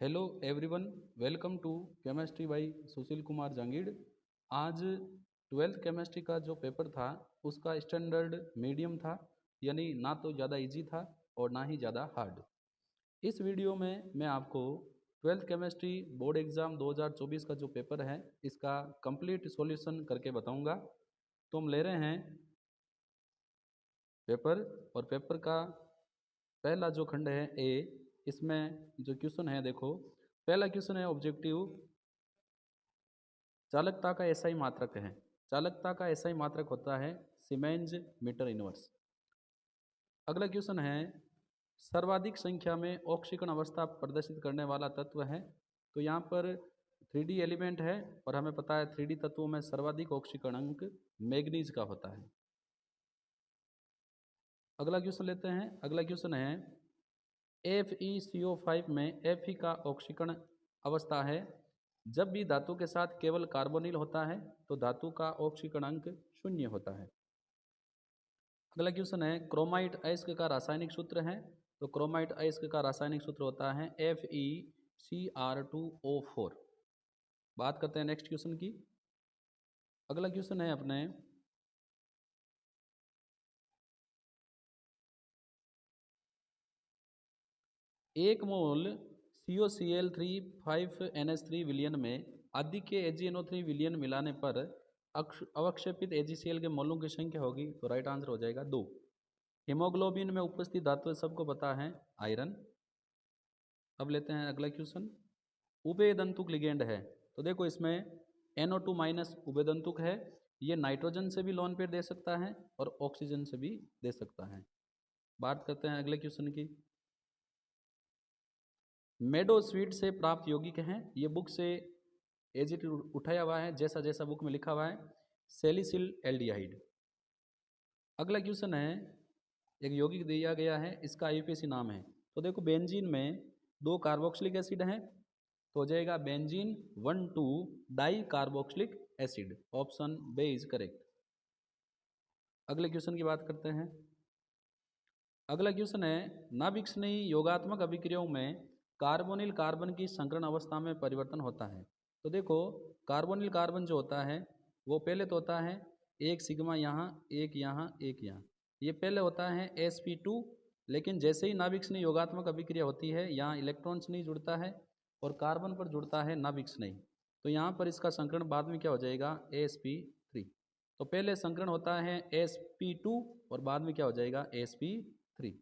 Hello everyone, welcome to chemistry by Sushil Kumar Jangid. आज twelfth chemistry का जो पेपर था उसका स्टैंडर्ड मीडियम था, यानी ना तो ज़्यादा इजी था और ना ही ज़्यादा हार्ड। इस वीडियो में मैं आपको ट्वेल्थ केमिस्ट्री बोर्ड एग्ज़ाम 2024 का जो पेपर है इसका कंप्लीट सॉल्यूशन करके बताऊंगा। तो हम ले रहे हैं पेपर, और पेपर का पहला जो खंड है ए, इसमें जो क्वेश्चन है देखो। पहला क्वेश्चन है ऑब्जेक्टिव, चालकता का एसआई मात्रक है। चालकता का एसआई मात्रक होता है सीमेंस मीटर इनवर्स। अगला क्वेश्चन है सर्वाधिक संख्या में ऑक्सीकरण अवस्था प्रदर्शित करने वाला तत्व है। तो यहाँ पर 3D एलिमेंट है और हमें पता है 3D तत्वों में सर्वाधिक ऑक्सीकरण अंक मैग्नीज का होता है। अगला क्वेश्चन लेते हैं। अगला क्वेश्चन है FeCO5 में Fe का ऑक्सीकरण अवस्था है। जब भी धातु के साथ केवल कार्बोनिल होता है तो धातु का ऑक्सीकरण अंक 0 होता है। अगला क्वेश्चन है क्रोमाइट अयस्क का रासायनिक सूत्र है। तो क्रोमाइट अयस्क का रासायनिक सूत्र होता है FeCr2O4। बात करते हैं नेक्स्ट क्वेश्चन की। अगला क्वेश्चन है अपने एक मोल COCl3 5NH3 विलयन में अधिक के AgNO3 विलयन मिलाने पर अवक्षेपित AgCl के मोलों की संख्या होगी। तो राइट आंसर हो जाएगा 2। हीमोग्लोबिन में उपस्थित धातु सबको पता है आयरन। अब लेते हैं अगला क्वेश्चन। उभयदंतुक लिगेंड है। तो देखो इसमें NO2 माइनस उभयदंतुक है। ये नाइट्रोजन से भी लोन पेयर दे सकता है और ऑक्सीजन से भी दे सकता है। बात करते हैं अगले क्वेश्चन की। मेडो स्वीट से प्राप्त यौगिक हैं। ये बुक से एज इट उठाया हुआ है, जैसा जैसा बुक में लिखा हुआ है। सेलिसिल एल्डिहाइड। अगला क्वेश्चन है एक यौगिक दिया गया है, इसका आईयूपीएसी नाम है। तो देखो बेंजीन में 2 कार्बोक्सिलिक एसिड हैं, तो हो जाएगा benzene 1,2 di carboxylic acid. Option B is correct. अगले क्वेश्चन की बात करते हैं। अगला क्वेश्चन है नाभिक स्नेही योगात्मक अभिक्रियाओं में कार्बोनिल कार्बन की संकरण अवस्था में परिवर्तन होता है। तो देखो कार्बोनिल कार्बन जो होता है वो पहले तो होता है एक सिग्मा यहाँ, एक यहाँ, एक यहाँ। ये पहले होता है sp2, लेकिन जैसे ही नाभिक स्नेही योगात्मक अभिक्रिया होती है यहाँ इलेक्ट्रॉन स्नेही जुड़ता है और कार्बन पर जुड़ता है नाभिक स्नेही। तो यहाँ पर इसका संकरण बाद में क्या हो जाएगा sp3। तो पहले संकरण होता है sp2 और बाद में क्या हो जाएगा sp3।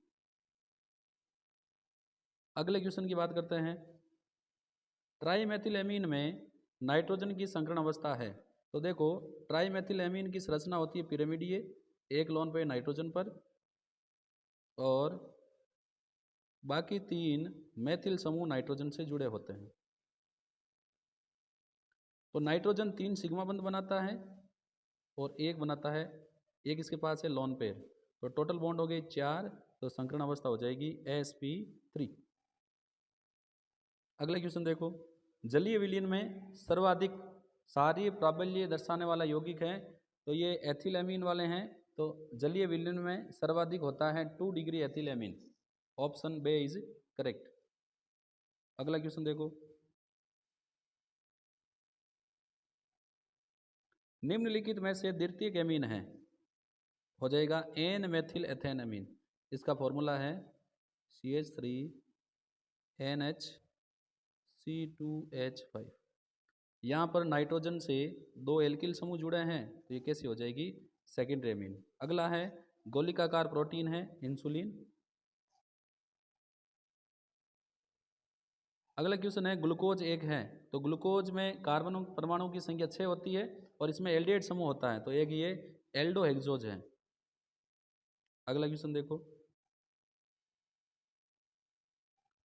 अगले क्वेश्चन की बात करते हैं। ट्राईमेथिलेमीन में नाइट्रोजन की संकरण अवस्था है। तो देखो ट्राईमेथिलेमीन की संरचना होती है पिरामिडीय, एक लोन पे नाइट्रोजन पर और बाकी 3 मेथिल समूह नाइट्रोजन से जुड़े होते हैं। तो नाइट्रोजन 3 सिग्मा बंध बनाता है और एक बनाता है, एक इसके पास है लोन पेयर। तो टोटल बॉन्ड हो गए 4, तो संकरण अवस्था हो जाएगी sp3। अगला क्वेश्चन देखो। जलीय विलयन में सर्वाधिक सारी प्राबल्य दर्शाने वाला यौगिक है। तो ये एथिलेमीन वाले हैं। तो जलीय विलयन में सर्वाधिक होता है 2 degree ethylamine. Option B is correct. अगला क्वेश्चन देखो। निम्नलिखित में से द्वितीयक एमीन है। हो जाएगा एन मेथिल एथेनामीन। इसका फॉर्मूला है CH3NH C2H5। यहाँ पर नाइट्रोजन से 2 एल्किल समूह जुड़े हैं, तो ये कैसी हो जाएगी सेकेंडरी एमीन। अगला है गोलिकाकार प्रोटीन है इंसुलिन। अगला क्वेश्चन है ग्लूकोज एक है। तो ग्लूकोज में कार्बन परमाणु की संख्या 6 होती है और इसमें एल्डिहाइड समूह होता है, तो एक ये एल्डोहेक्सोज है। अगला क्वेश्चन देखो।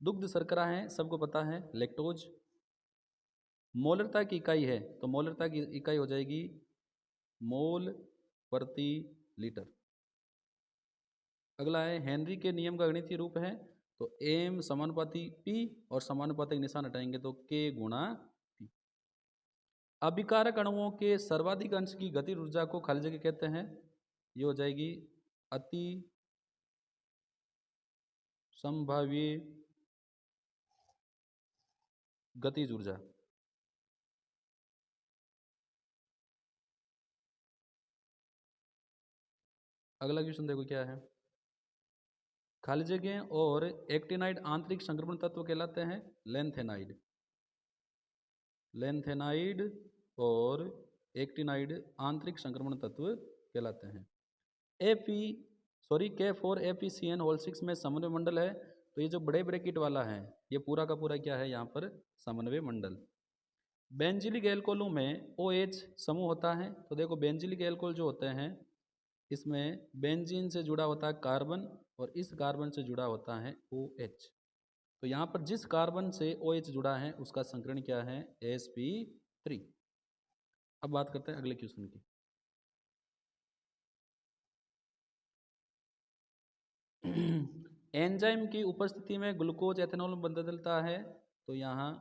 दुग्ध शर्करा है, सबको पता है लैक्टोज। मोलरता की इकाई है, तो मोलरता की इकाई हो जाएगी मोल प्रति लीटर। अगला है हेनरी के नियम का गणितीय रूप है। तो एम समानुपाती पी और समानुपातिक निशान हटाएंगे तो के गुणा पी। अभिकारक अणुओं के सर्वाधिक अंश की गतिज ऊर्जा को खाली जगह कहते हैं। ये हो जाएगी अति संभाव्य गतिज ऊर्जा। अगला क्वेश्चन देखो क्या है। खाली जगह और एक्टिनाइड आंतरिक संक्रमण तत्व कहलाते हैं लेंथेनाइड। लेंथेनाइड और एक्टिनाइड आंतरिक संक्रमण तत्व कहलाते हैं। K4 APCN6 में समन्वय मंडल है, तो ये जो बड़े ब्रैकेट वाला है ये पूरा का पूरा क्या है, यहाँ पर समन्वय मंडल। बेंजिलिक एल्कोहलों में OH समूह होता है, तो देखो बेंजिलिक एल्कोहल जो होते हैं इसमें बेंजीन से जुड़ा होता है कार्बन और इस कार्बन से जुड़ा होता है OH। तो यहाँ पर जिस कार्बन से OH जुड़ा है उसका संकरण क्या है, sp3। अब बात करते हैं अगले क्वेश्चन की। एंजाइम की उपस्थिति में ग्लूकोज एथेनॉल में बदलता है, तो यहाँ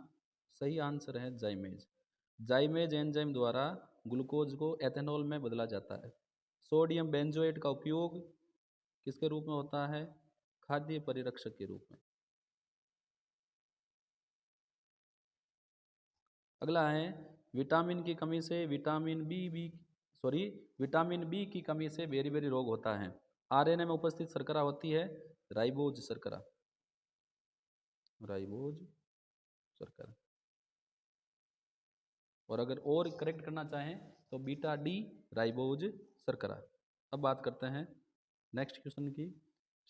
सही आंसर है जाइमेज। जाइमेज एंजाइम द्वारा ग्लूकोज को एथेनॉल में बदला जाता है। सोडियम बेंजोएट का उपयोग किसके रूप में होता है, खाद्य परिरक्षक के रूप में। अगला है विटामिन की कमी से विटामिन बी की कमी से बेरी रोग होता है। आरएनए में उपस्थित शर्करा होती है राइबोज शर्करा। राइबोज शर्करा। और अगर और करेक्ट करना चाहें तो बीटा डी राइबोज शर्करा। अब बात करते हैं नेक्स्ट क्वेश्चन की।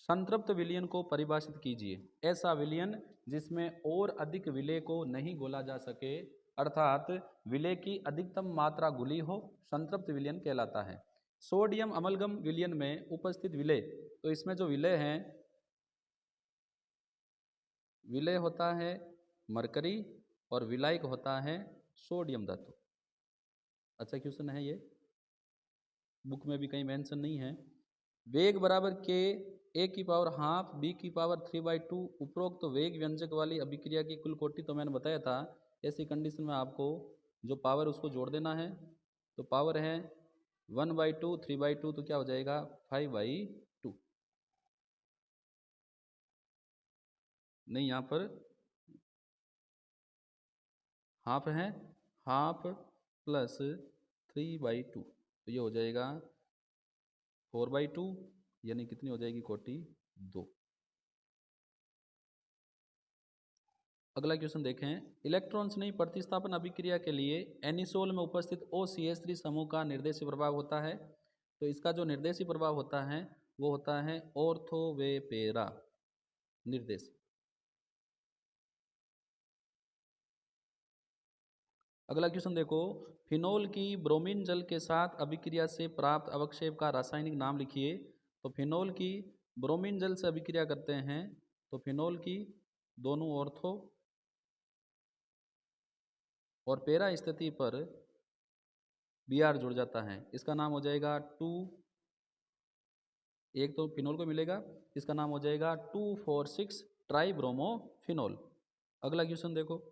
संतृप्त विलयन को परिभाषित कीजिए। ऐसा विलयन जिसमें और अधिक विलय को नहीं घोला जा सके, अर्थात विलय की अधिकतम मात्रा घुली हो, संतृप्त विलयन कहलाता है। सोडियम अमलगम विलयन में उपस्थित विलय, तो इसमें जो विलय है विलय होता है मरकरी और विलायक होता है सोडियम धातु। अच्छा क्वेश्चन है ये, बुक में भी कहीं मेंशन नहीं है। वेग बराबर के ए की पावर हाफ बी की पावर 3/2 उपरोक्त तो वेग व्यंजक वाली अभिक्रिया की कुल कोटि, तो मैंने बताया था ऐसी कंडीशन में आपको जो पावर उसको जोड़ देना है। तो पावर है 1/2 3/2, तो क्या हो जाएगा 5/2। नहीं, यहाँ पर हाफ है, हाफ प्लस 3/2, तो ये हो जाएगा 4/2, यानी कितनी हो जाएगी कोटि 2। अगला क्वेश्चन देखें। इलेक्ट्रॉन्स नहीं प्रतिस्थापन अभिक्रिया के लिए एनिसोल में उपस्थित OCH3 समूह का निर्देशी प्रभाव होता है, तो इसका जो निर्देशी प्रभाव होता है वो होता है ऑर्थो व पेरा निर्देशी। अगला क्वेश्चन देखो। फिनोल की ब्रोमीन जल के साथ अभिक्रिया से प्राप्त अवक्षेप का रासायनिक नाम लिखिए। तो फिनोल की ब्रोमीन जल से अभिक्रिया करते हैं, तो फिनोल की दोनों ऑर्थो और पेरा स्थिति पर Br जुड़ जाता है, इसका नाम हो जाएगा 2, एक तो फिनोल को मिलेगा, इसका नाम हो जाएगा 2,4,6 ट्राइब्रोमोफिनोल। अगला क्वेश्चन देखो।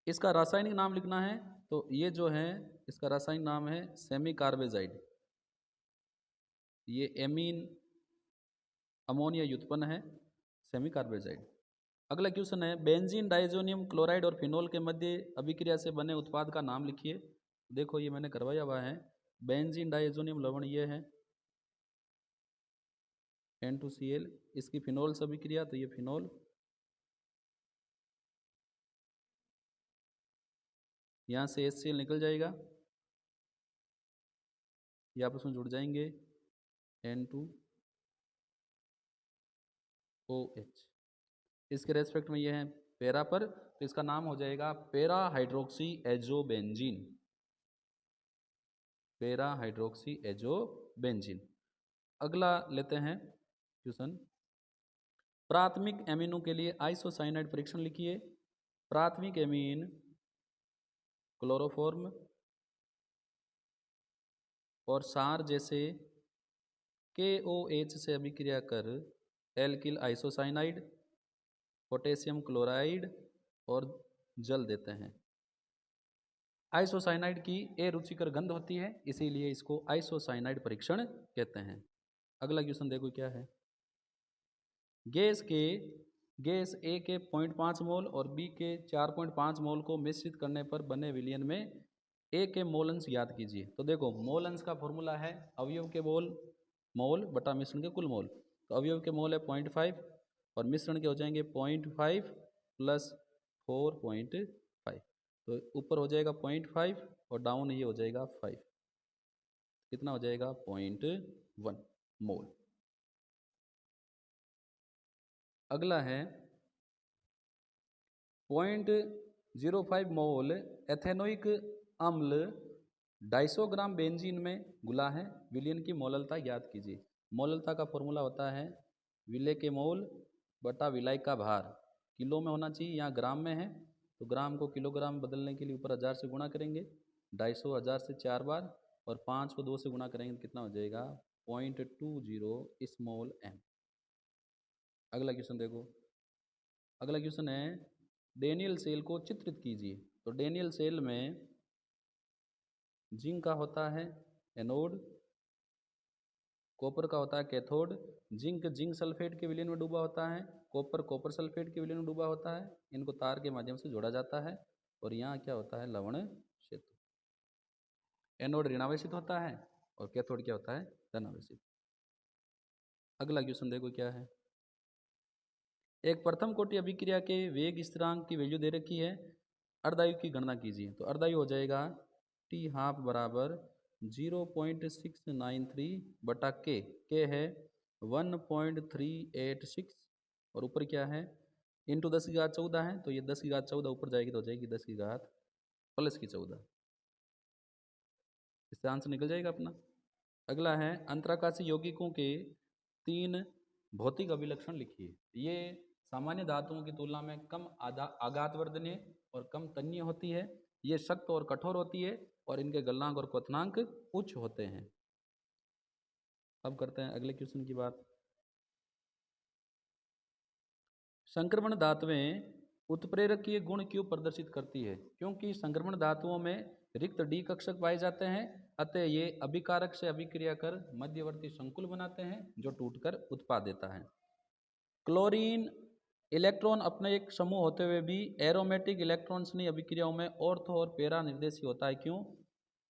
इसका रासायनिक नाम लिखना है, तो ये जो है इसका रासायनिक नाम है सेमी कार्बेजाइड। ये एमीन अमोनिया व्युत्पन्न है सेमी कार्बेजाइड। अगला क्वेश्चन है बेंजीन डाइजोनियम क्लोराइड और फिनोल के मध्य अभिक्रिया से बने उत्पाद का नाम लिखिए। देखो ये मैंने करवाया हुआ है। बेंजीन डाइजोनियम लवण ये है N2Cl, इसकी फिनोल से अभिक्रिया, तो ये फिनोल, यहाँ से HCl निकल जाएगा, ये आपस में जुड़ जाएंगे N2OH। इसके रेस्पेक्ट में ये है पेरा पर, तो इसका नाम हो जाएगा पेरा हाइड्रोक्सी एजोबेंजीन। पेरा हाइड्रोक्सी एजोबेंजीन। अगला लेते हैं क्वेश्चन। प्राथमिक एमिनो के लिए आइसोसाइनाइड परीक्षण लिखिए। प्राथमिक एमीन क्लोरोफॉर्म और सार जैसे KOH से अभिक्रिया कर एल्किल आइसोसाइनाइड, पोटेशियम क्लोराइड और जल देते हैं। आइसोसाइनाइड की अरुचिकर गंध होती है, इसीलिए इसको आइसोसाइनाइड परीक्षण कहते हैं। अगला क्वेश्चन देखो क्या है। गैस ए के 0.5 मोल और बी के 4.5 मोल को मिश्रित करने पर बने विलयन में ए के मोलंश ज्ञात कीजिए। तो देखो मोलंश का फॉर्मूला है अवयव के मोल बटा मिश्रण के कुल मोल। तो अवयव के मोल है 0.5 और मिश्रण के हो जाएंगे 0.5 प्लस 4.5। तो ऊपर हो जाएगा 0.5 और डाउन ये हो जाएगा 5। कितना हो जाएगा 0.1 मोल। अगला है 0.05 मोल एथेनोइक अम्ल 250 ग्राम बेंजीन में घुला है, विलयन की मोललता ज्ञात कीजिए। मोललता का फॉर्मूला होता है विलय के मोल बटा विलाय का भार। किलो में होना चाहिए, यहाँ ग्राम में है तो ग्राम को किलोग्राम बदलने के लिए ऊपर 1000 से गुणा करेंगे, 250 1000 से 4 बार और 5 को 2 से गुणा करेंगे तो कितना हो जाएगा 0.20 स्मॉल एम। अगला क्वेश्चन देखो। अगला क्वेश्चन है डेनियल सेल को चित्रित कीजिए। तो डेनियल सेल में जिंक का होता है एनोड, कॉपर का होता है कैथोड। जिंक सल्फेट के विलयन में डूबा होता है, कॉपर सल्फेट के विलयन में डूबा होता है। इनको तार के माध्यम से जोड़ा जाता है और यहाँ क्या होता है लवण क्षेत्र। एनोड ऋणावेशित होता है और कैथोड क्या होता है धनावेशित। अगला क्वेश्चन देखो क्या है। एक प्रथम कोटि अभिक्रिया के वेग स्थिरांक की वैल्यू दे रखी है, अर्धायु की गणना कीजिए। तो अर्धायु हो जाएगा टी हाफ बराबर 0.693 बटा के है 1.386 और ऊपर क्या है इंटू 10 की घात 14 है। तो ये 10 की घात 14 ऊपर जाएगी तो हो जाएगी 10 की घात प्लस की 14। इससे आंसर निकल जाएगा अपना। अगला है अंतराकाशी यौगिकों के 3 भौतिक अभिलक्षण लिखिए। ये सामान्य धातुओं की तुलना में कम आघातवर्धनीय और कम तन्य होती है। ये सख्त और कठोर होती है और इनके गलनांक और क्वथनांक उच्च होते हैं। अब करते हैं अगले क्वेश्चन की बात। संक्रमण धातुएं उत्प्रेरकीय गुण क्यों प्रदर्शित करती है? क्योंकि संक्रमण धातुओं में रिक्त डी कक्षक पाए जाते हैं, अतः ये अभिकारक से अभिक्रिया कर मध्यवर्ती संकुल बनाते हैं जो टूटकर उत्पाद देता है। क्लोरीन इलेक्ट्रॉन अपने एक समूह होते हुए भी एरोमेटिक इलेक्ट्रॉन्सनी अभिक्रियाओं में ऑर्थो और पैरा निर्देशी होता है। क्यों?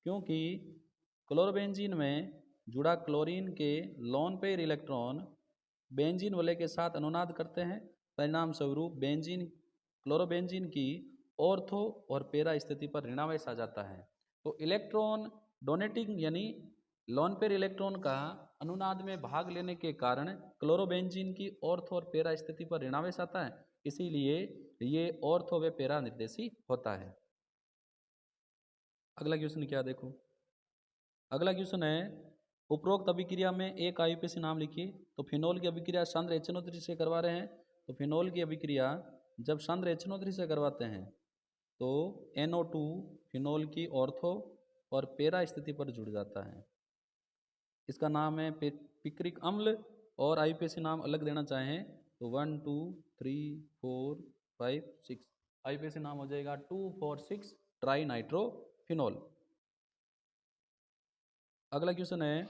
क्योंकि क्लोरोबेंजीन में जुड़ा क्लोरीन के लोन पेयर इलेक्ट्रॉन बेंजीन वलय के साथ अनुनाद करते हैं, परिणाम स्वरूप क्लोरोबेंजीन की ऑर्थो और पैरा स्थिति पर ऋणावेश आ जाता है। तो इलेक्ट्रॉन डोनेटिंग यानी लोन पेयर इलेक्ट्रॉन का अनुनाद में भाग लेने के कारण क्लोरोबेंजीन की ऑर्थो और पैरा स्थिति पर ऋणावेश आता है, इसीलिए ये ऑर्थो व पैरा निर्देशी होता है। अगला क्वेश्चन क्या देखो। अगला क्वेश्चन है उपरोक्त अभिक्रिया में एक आईयूपीएसी नाम लिखिए। तो फिनोल की अभिक्रिया सांद्र HNO3 से करवा रहे हैं। तो फिनोल की अभिक्रिया जब सांद्र HNO3 से करवाते हैं तो NO2 फिनोल की ऑर्थो और पैरा स्थिति पर जुड़ जाता है। इसका नाम है पिक्रिक अम्ल और आईयूपीएसी नाम अलग देना चाहें तो 1 2 3 4 5 6 आईयूपीएसी नाम हो जाएगा 2,4,6 ट्राई नाइट्रोफिनोल। अगला क्वेश्चन है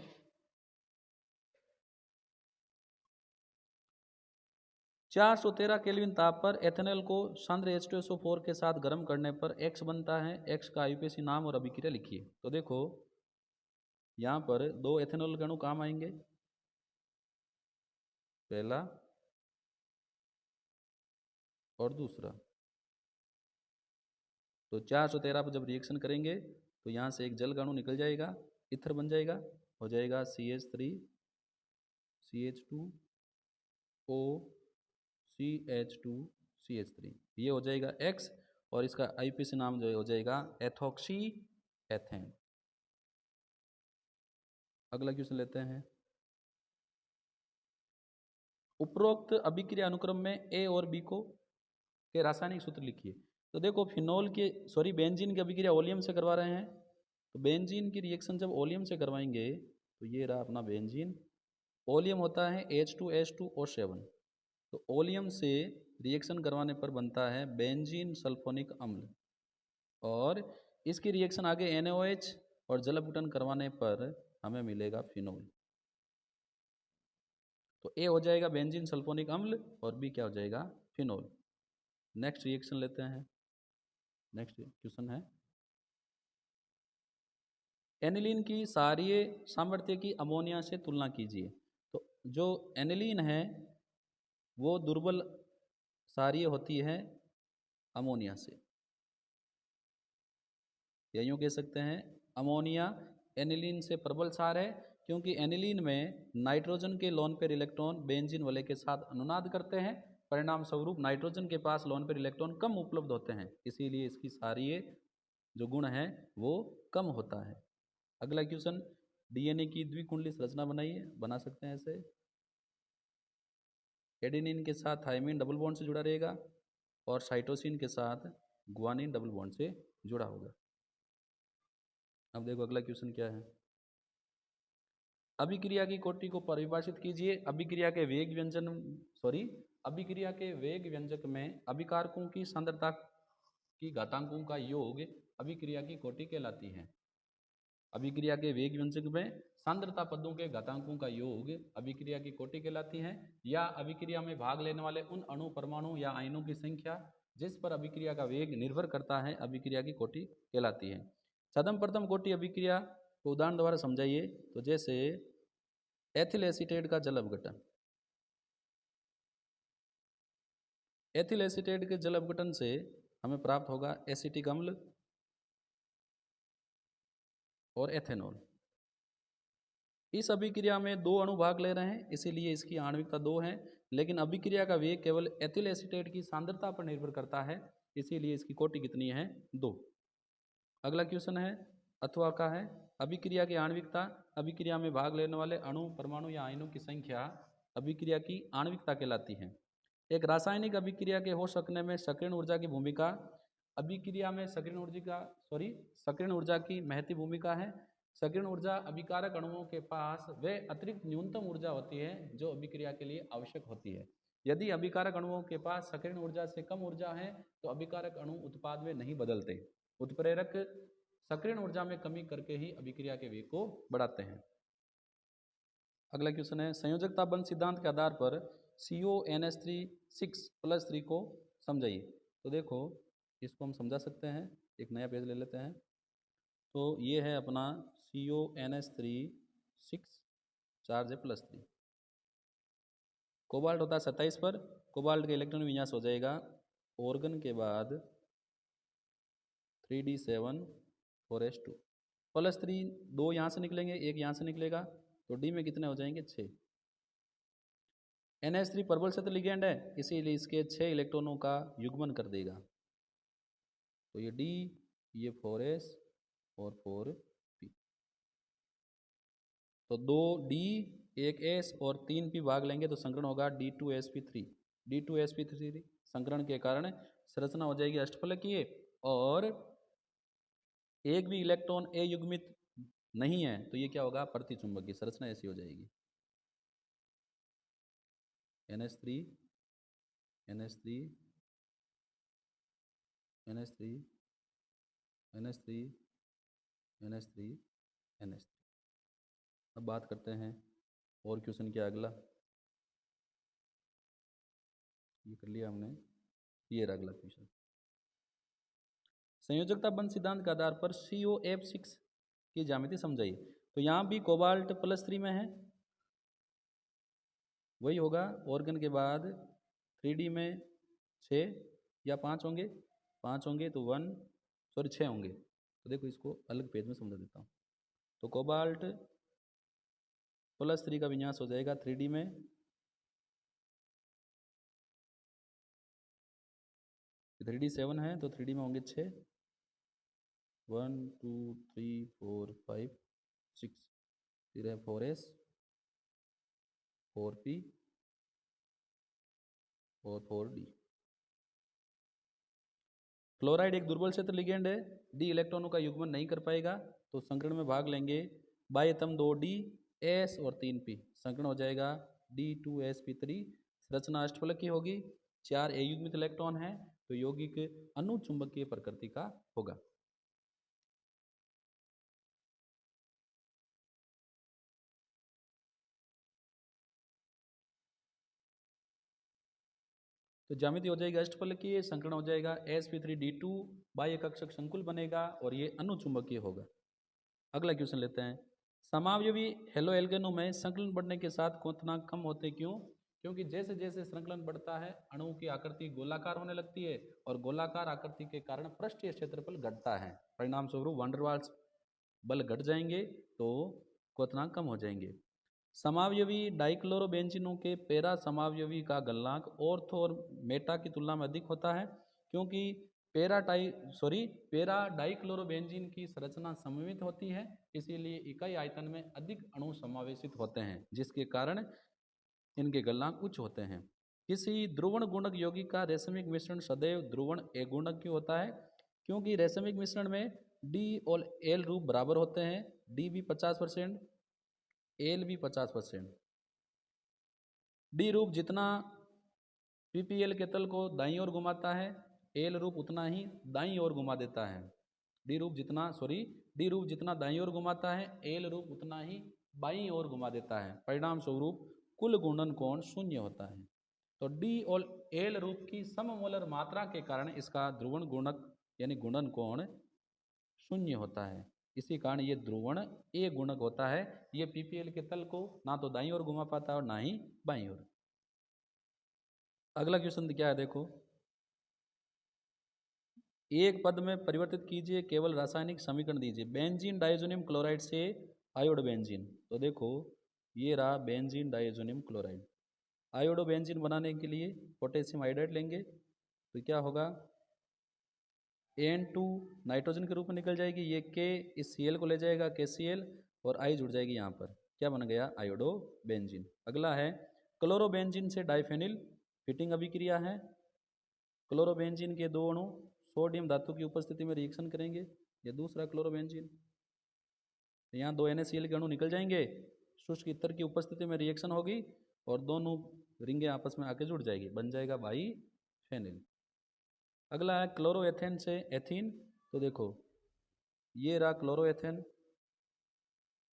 413 केल्विन ताप पर एथेनॉल को सांद्र H2SO4 के साथ गर्म करने पर X बनता है। X का आईयूपीएसी नाम और अभिक्रिया लिखिए। तो देखो यहाँ पर 2 एथेनॉल के अणु काम आएंगे, पहला और दूसरा। तो 413 पर जब रिएक्शन करेंगे तो यहाँ से एक जल का अणु निकल जाएगा, इथर बन जाएगा, हो जाएगा CH3 CH2 O CH2 CH3, ये हो जाएगा X और इसका आईयूपीएसी नाम जो हो जाएगा एथॉक्सी एथेन। अगला क्वेश्चन लेते हैं। उपरोक्त अभिक्रिया अनुक्रम में A और B को के रासायनिक सूत्र लिखिए। तो देखो बेंजीन की अभिक्रिया ओलियम से करवा रहे हैं। तो बेंजीन की रिएक्शन जब ओलियम से करवाएंगे तो ये रहा अपना बेंजीन। ओलियम होता है H2H2O7। तो ओलियम से रिएक्शन करवाने पर बनता है बेंजीन सल्फोनिक अम्ल और इसकी रिएक्शन आगे NaOH और जल अपघटन करवाने पर हमें मिलेगा फिनोल। तो ए हो जाएगा बेंजीन सल्फोनिक अम्ल और बी क्या हो जाएगा, फिनोल। नेक्स्ट रिएक्शन लेते हैं। नेक्स्ट क्वेश्चन है, एनिलीन की क्षारीय सामर्थ्य की अमोनिया से तुलना कीजिए। तो जो एनिलीन है वो दुर्बल क्षारीय होती है अमोनिया से, या यूँ कह सकते हैं अमोनिया एनिलीन से प्रबल क्षार है, क्योंकि एनिलीन में नाइट्रोजन के लोन पेयर इलेक्ट्रॉन बेंजीन वलय के साथ अनुनाद करते हैं, परिणाम स्वरूप नाइट्रोजन के पास लोन पेयर इलेक्ट्रॉन कम उपलब्ध होते हैं, इसीलिए इसकी क्षारीय जो गुण है वो कम होता है। अगला क्वेश्चन, डीएनए की द्विकुंडली संरचना बनाइए। बना सकते हैं ऐसे, एडेनिन के साथ थायमिन डबल बॉन्ड से जुड़ा रहेगा और साइटोसिन के साथ गुआनिन डबल बॉन्ड से जुड़ा होगा। अब देखो अगला क्वेश्चन क्या है, अभिक्रिया की कोटि को परिभाषित कीजिए। अभिक्रिया के वेग व्यंजन अभिक्रिया के वेग व्यंजक में अभिकारकों की सांद्रता की घातांकों का योग अभिक्रिया की कोटि कहलाती है। अभिक्रिया के वेग व्यंजक में सांद्रता पदों के घातांकों का योग अभिक्रिया की कोटि कहलाती है, या अभिक्रिया में भाग लेने वाले उन अणु परमाणु या आयनों की संख्या जिस पर अभिक्रिया का वेग निर्भर करता है अभिक्रिया की कोटि कहलाती है। छदम प्रथम कोटि अभिक्रिया को उदाहरण द्वारा समझाइए। तो जैसे एथिल एसीटेट का जल अपघटन, एथिल एसीटेट के जल अपघटन से हमें प्राप्त होगा एसिटिक अम्ल और एथेनॉल। इस अभिक्रिया में दो अणु भाग ले रहे हैं, इसीलिए इसकी आणविकता 2 है, लेकिन अभिक्रिया का वेग केवल एथिल एसीटेट की सांद्रता पर निर्भर करता है, इसीलिए इसकी कोटि कितनी है, 2। अगला क्वेश्चन है अथवा का है, अभिक्रिया की आणविकता अभिक्रिया में भाग लेने वाले अणु परमाणु या आयनों की संख्या अभिक्रिया की आणविकता कहलाती है। एक रासायनिक अभिक्रिया के हो सकने में सक्रियण ऊर्जा की भूमिका, अभिक्रिया में सक्रियण ऊर्जा की महती भूमिका है। सक्रियण ऊर्जा अभिकारक अणुओं के पास वह अतिरिक्त न्यूनतम ऊर्जा होती है जो अभिक्रिया के लिए आवश्यक होती है। यदि अभिकारक अणुओं के पास सक्रियण ऊर्जा से कम ऊर्जा है तो अभिकारक अणु उत्पाद में नहीं बदलते। उत्प्रेरक सक्रियण ऊर्जा में कमी करके ही अभिक्रिया के वेग को बढ़ाते हैं। अगला क्वेश्चन है, संयोजकता बंध सिद्धांत के आधार पर CONH3 6+3 को समझाइए। तो देखो इसको हम समझा सकते हैं, एक नया पेज ले लेते हैं। तो ये है अपना CONH3 6 चार्ज है +3। कोबाल्ट होता है 27 पर, कोबाल्ट का इलेक्ट्रॉन विन्यास हो जाएगा ऑर्गन के बाद 3d7 4s2 +3, 2 यहाँ से निकलेंगे, एक यहाँ से निकलेगा, तो डी में कितने हो जाएंगे, 6। NH3 प्रबल क्षेत्र लिगेंड है, इसीलिए इसके 6 इलेक्ट्रॉनों का युग्मन कर देगा। तो ये डी, ये 4s और 4p, तो 2d 1s और 3p भाग लेंगे तो संकरण होगा D2sp3। D2sp3 संकरण के कारण संरचना हो जाएगी अष्टफलकीय, और एक भी इलेक्ट्रॉन ए युग्मित नहीं है तो ये क्या होगा, प्रतिचुंबकीय संरचना ऐसी हो जाएगी। NH3 NH3 NH3 NH3 NH3 NH3। अब बात करते हैं और क्वेश्चन क्या अगला, ये कर लिया हमने, ये रहा अगला क्वेश्चन। संयोजकता बंध सिद्धांत के आधार पर COF6 की ज्यामिति समझाइए। तो यहाँ भी कोबाल्ट +3 में है, वही होगा, ऑर्गन के बाद 3d में 6 या 5 होंगे, 5 होंगे तो 6 होंगे। तो देखो इसको अलग पेज में समझा देता हूँ। तो कोबाल्ट +3 का विन्यास हो जाएगा 3d में, थ्री डी 7 है तो 3d में होंगे 6, 1 2 3 4 5 6, फिर है 4s 4p और 4d। क्लोराइड एक दुर्बल क्षेत्र लिगेंड है, डी इलेक्ट्रॉनों का युग्मन नहीं कर पाएगा, तो संकरण में भाग लेंगे बाह्यतम 2d s और 3p, संकरण हो जाएगा D2sp3। संरचना अष्टफलकीय होगी, 4 अयुग्मित इलेक्ट्रॉन है, तो यौगिक अनुचुंबकीय प्रकृति का होगा। तो ज्यामिति हो जाएगी अष्टफलकीय, संकरण हो जाएगा sp3d2, बाह्य कक्षक संकुल बनेगा और ये अनुचुंबकीय होगा। अगला क्वेश्चन लेते हैं। समावयवी हेलो एल्केनों में संकलन बढ़ने के साथ क्वथनांक कम होते क्यों? क्योंकि जैसे जैसे संकलन बढ़ता है अणुओं की आकृति गोलाकार होने लगती है और गोलाकार आकृति के कारण पृष्ठीय क्षेत्रफल घटता है। परिणाम स्वरूप वान डेर वाल्स बल घट जाएंगे तो क्वथनांक कम हो जाएंगे। समावयवी डाइक्लोरोबेंजीनों के पैरा समावयवी का गलनांक ऑर्थो और मेटा की तुलना में अधिक होता है, क्योंकि पैरा डाइक्लोरोबेंजीन की संरचना सममित होती है, इसीलिए इकाई आयतन में अधिक अणु समावेशित होते हैं, जिसके कारण इनके गलनांक उच्च होते हैं। किसी ध्रुवण गुणक यौगिक का रेशमिक मिश्रण सदैव ध्रुवण अगुणक क्यों होता है? क्योंकि रेशमिक मिश्रण में डी और एल रूप बराबर होते हैं, डी भी 50%, एल भी 50%। डी रूप जितना पीपीएल के तल को दाईं ओर घुमाता है, एल रूप उतना ही दाईं ओर घुमा देता है। डी रूप जितना दाईं ओर घुमाता है, एल रूप उतना ही बाईं ओर घुमा देता है। परिणाम स्वरूप कुल घूर्णन कोण शून्य होता है। तो डी और एल रूप की सममोलर मात्रा के कारण इसका ध्रुवण गुणक यानी घूर्णन कोण शून्य होता है। इसी कारण ये ध्रुवण ए गुणक होता है। ये पीपीएल के तल को ना तो दाईं ओर घुमा पाता है और ना ही बाईं ओर। अगला क्वेश्चन क्या है देखो, एक पद में परिवर्तित कीजिए, केवल रासायनिक समीकरण दीजिए। बेंजीन डाइजोनियम क्लोराइड से आयोडो बेंजीन। तो देखो ये रहा benzene diazonium chloride. Iodo benzene बनाने के लिए पोटेशियम आयोडाइड लेंगे तो क्या होगा, N2 नाइट्रोजन के रूप में निकल जाएगी, ये K इस Cl को ले जाएगा KCl और I जुड़ जाएगी यहाँ पर, क्या बन गया आयोडो बेंजीन। अगला है क्लोरोबेंजीन से डाइफेनिल, फिटिंग अभिक्रिया है। क्लोरोबेंजीन के दो अणु सोडियम धातु की उपस्थिति में रिएक्शन करेंगे, ये दूसरा क्लोरोबेंजीन। यहाँ दो NaCl के अणु निकल जाएंगे, शुष्क ईथर की उपस्थिति में रिएक्शन होगी और दोनों रिंगे आपस में आके जुड़ जाएगी, बन जाएगा बाई फेनिल। अगला है क्लोरोएथेन से एथीन। तो देखो ये रहा क्लोरोएथेन।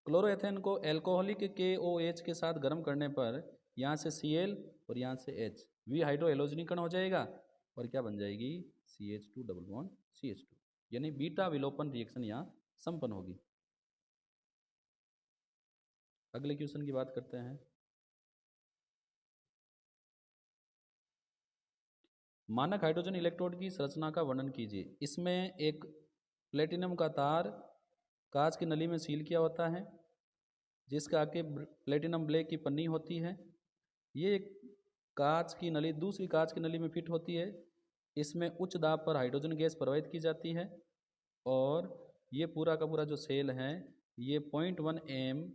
क्लोरोएथेन को एल्कोहलिक KOH के साथ गर्म करने पर यहाँ से Cl और यहाँ से H वी हाइड्रो हेलोजनीकरण हो जाएगा और क्या बन जाएगी CH2 डबल बॉन्ड CH2, यानी बीटा विलोपन रिएक्शन यहाँ संपन्न होगी। अगले क्वेश्चन की बात करते हैं। मानक हाइड्रोजन इलेक्ट्रोड की संरचना का वर्णन कीजिए। इसमें एक प्लेटिनम का तार कांच की नली में सील किया होता है, जिसके आगे प्लेटिनम ब्लैक की पन्नी होती है। ये एक कांच की नली दूसरी कांच की नली में फिट होती है। इसमें उच्च दाब पर हाइड्रोजन गैस प्रवाहित की जाती है और ये पूरा का पूरा जो सेल है ये 0.1 m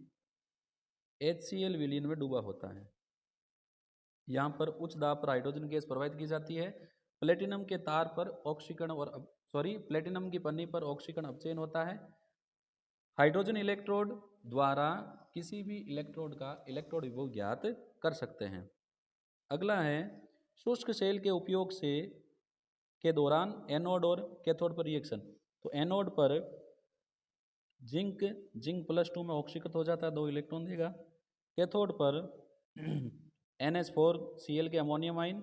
HCl विलीन में डूबा होता है। यहाँ पर उच्च दाब पर हाइड्रोजन गैस प्रवाहित की जाती है। प्लेटिनम के तार पर प्लेटिनम की पन्नी पर ऑक्सीकरण अपचयन होता है। हाइड्रोजन इलेक्ट्रोड द्वारा किसी भी इलेक्ट्रोड का इलेक्ट्रोड विभव ज्ञात कर सकते हैं। अगला है शुष्क सेल के उपयोग से के दौरान एनोड और कैथोड पर रिएक्शन। तो एनोड पर जिंक +2 में ऑक्सीकृत हो जाता है, 2 इलेक्ट्रॉन देगा। कैथोड पर NH4Cl के अमोनियम आयन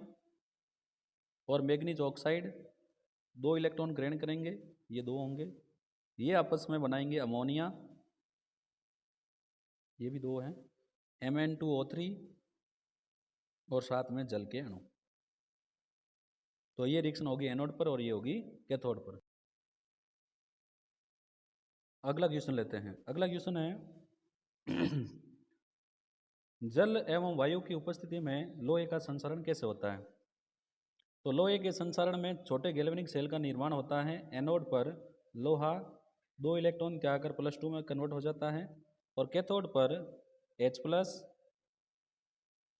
और मैग्नीज ऑक्साइड 2 इलेक्ट्रॉन ग्रहण करेंगे, ये 2 होंगे, ये आपस में बनाएंगे अमोनिया, ये भी 2 हैं, Mn2O3 और साथ में जल के अणु। तो ये रिएक्शन होगी एनोड पर और ये होगी कैथोड पर। अगला क्वेश्चन लेते हैं। अगला क्वेश्चन है जल एवं वायु की उपस्थिति में लोहे का संसरण कैसे होता है? तो लोहे के संसरण में छोटे गैल्वेनिक सेल का निर्माण होता है। एनोड पर लोहा 2 इलेक्ट्रॉन त्यागकर +2 में कन्वर्ट हो जाता है और कैथोड पर H+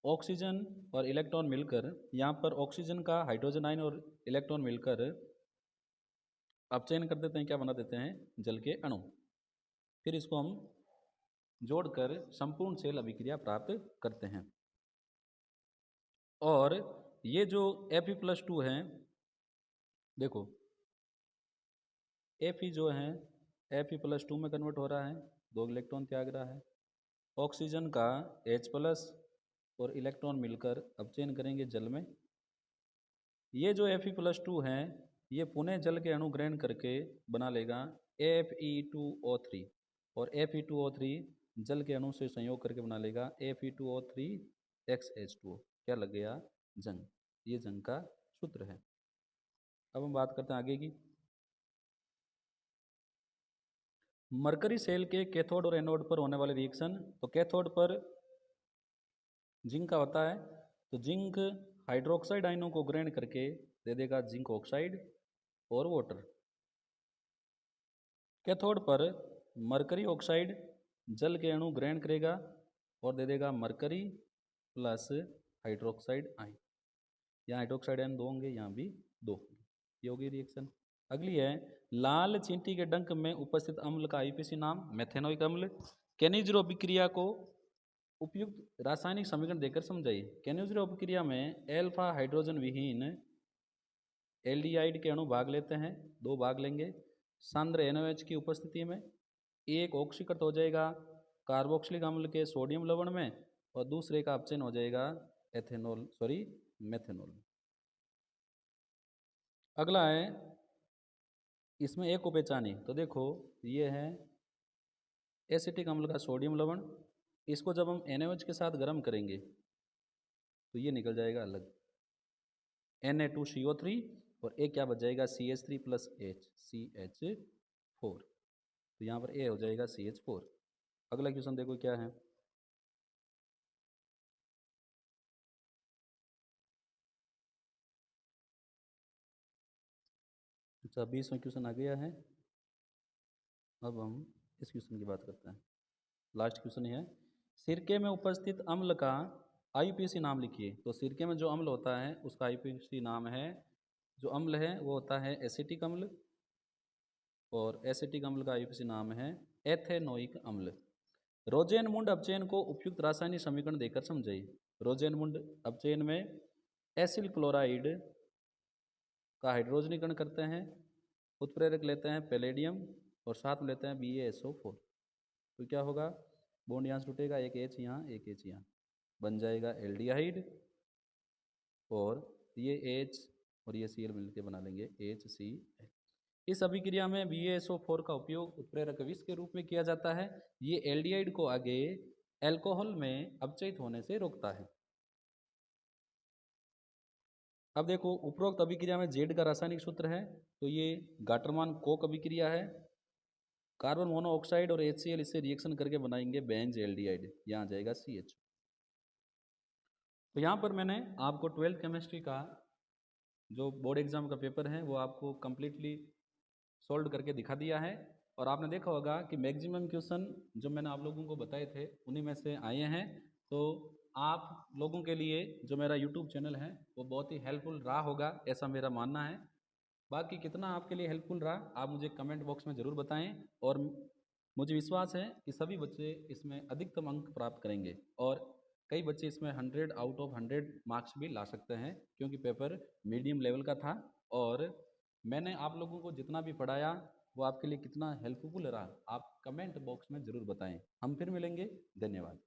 ऑक्सीजन और इलेक्ट्रॉन मिलकर, यहाँ पर ऑक्सीजन का हाइड्रोजन आयन और इलेक्ट्रॉन मिलकर अपचयन कर देते हैं, क्या बना देते हैं जल के अणु। फिर इसको हम जोड़कर संपूर्ण सेल अभिक्रिया प्राप्त करते हैं। और ये जो Fe+2 है, देखो Fe जो है Fe+2 में कन्वर्ट हो रहा है, 2 इलेक्ट्रॉन त्याग रहा है। ऑक्सीजन का H+ और इलेक्ट्रॉन मिलकर अपचयन करेंगे जल में ये जो Fe+2 है ये पुनः जल के अणु ग्रहण करके बना लेगा Fe2O3 और Fe2O3 जल के अणु से संयोग करके बना लेगा Fe2O3XH2O। क्या लग गया? जंग। ये जंग का सूत्र है। अब हम बात करते हैं आगे की। मरकरी सेल के कैथोड और एनोड पर होने वाले रिएक्शन। तो कैथोड पर जिंक का होता है, तो जिंक हाइड्रोक्साइड आयनों को ग्रहण करके दे देगा जिंक ऑक्साइड और वाटर। कैथोड पर मरकरी ऑक्साइड जल के अणु ग्रहण करेगा और दे देगा मरकरी प्लस हाइड्रोक्साइड आयन। यहाँ हाइड्रोक्साइड आयन 2 होंगे, यहाँ भी 2 होंगे। ये होगी रिएक्शन। अगली है लाल चींटी के डंक में उपस्थित अम्ल का आईपीसी नाम मेथेनोइक अम्ल। केनिज़रो अभिक्रिया को उपयुक्त रासायनिक समीकरण देकर समझाइए। केनिज़रो अभिक्रिया में एल्फा हाइड्रोजन विहीन एल्डिहाइड के अणु भाग लेते हैं, 2 भाग लेंगे सांद्र NaOH की उपस्थिति में। एक ऑक्सीकृत हो जाएगा कार्बोक्सिलिक अम्ल के सोडियम लवण में और दूसरे का अपचयन हो जाएगा मेथेनॉल। अगला है इसमें एक को पहचानी। तो देखो ये है एसिटिक अम्ल का सोडियम लवण। इसको जब हम NaOH के साथ गर्म करेंगे तो ये निकल जाएगा अलग Na2CO3 और एक क्या बच जाएगा CH3 + H CH4। तो यहाँ पर A हो जाएगा CH4। अगला क्वेश्चन देखो क्या है। अच्छा 20वां क्वेश्चन आ गया है। अब हम इस क्वेश्चन की बात करते हैं। लास्ट क्वेश्चन है सिरके में उपस्थित अम्ल का आईपीसी नाम लिखिए। तो सिरके में जो अम्ल होता है उसका आईपीसी नाम है, जो अम्ल है वो होता है एसिटिक अम्ल और एसिटिक अम्ल का आईपीसी नाम है एथेनोइक अम्ल। रोजेनमुंड अपचयन को उपयुक्त रासायनिक समीकरण देकर समझाइए। रोजेनमुंड अपचयन में एसिल क्लोराइड का हाइड्रोजनीकरण करते हैं, उत्प्रेरक लेते हैं पैलेडियम और साथ में लेते हैं BaSO4। तो क्या होगा, बॉन्ड यहाँ से टूटेगा, एक H यहाँ एक H यहाँ, बन जाएगा एल्डिहाइड और ये H और ये Cl मिलकर बना लेंगे HCl। इस अभिक्रिया में BaSO4 का उपयोग उत्प्रेरक विष के रूप में किया जाता है। ये एल्डिहाइड को आगे अल्कोहल में अपचयित होने से रोकता है। अब देखो उपरोक्त अभिक्रिया में Z का रासायनिक सूत्र है, तो ये गाटरमान कोक अभिक्रिया है। कार्बन मोनोऑक्साइड और HCl इससे रिएक्शन करके बनाएंगे बेंज एल्डिहाइड, यहाँ आ जाएगा CH। तो यहाँ पर मैंने आपको 12th केमिस्ट्री का जो बोर्ड एग्जाम का पेपर है वो आपको कंप्लीटली सॉल्व करके दिखा दिया है। और आपने देखा होगा कि मैक्सिमम क्वेश्चन जो मैंने आप लोगों को बताए थे उन्हीं में से आए हैं। तो आप लोगों के लिए जो मेरा यूट्यूब चैनल है वो बहुत ही हेल्पफुल रहा होगा, ऐसा मेरा मानना है। बाकी कितना आपके लिए हेल्पफुल रहा आप मुझे कमेंट बॉक्स में ज़रूर बताएं और मुझे विश्वास है कि सभी बच्चे इसमें अधिकतम अंक प्राप्त करेंगे और कई बच्चे इसमें 100 आउट ऑफ 100 मार्क्स भी ला सकते हैं, क्योंकि पेपर मीडियम लेवल का था और मैंने आप लोगों को जितना भी पढ़ाया वो आपके लिए कितना हेल्पफुल रहा आप कमेंट बॉक्स में ज़रूर बताएं। हम फिर मिलेंगे, धन्यवाद।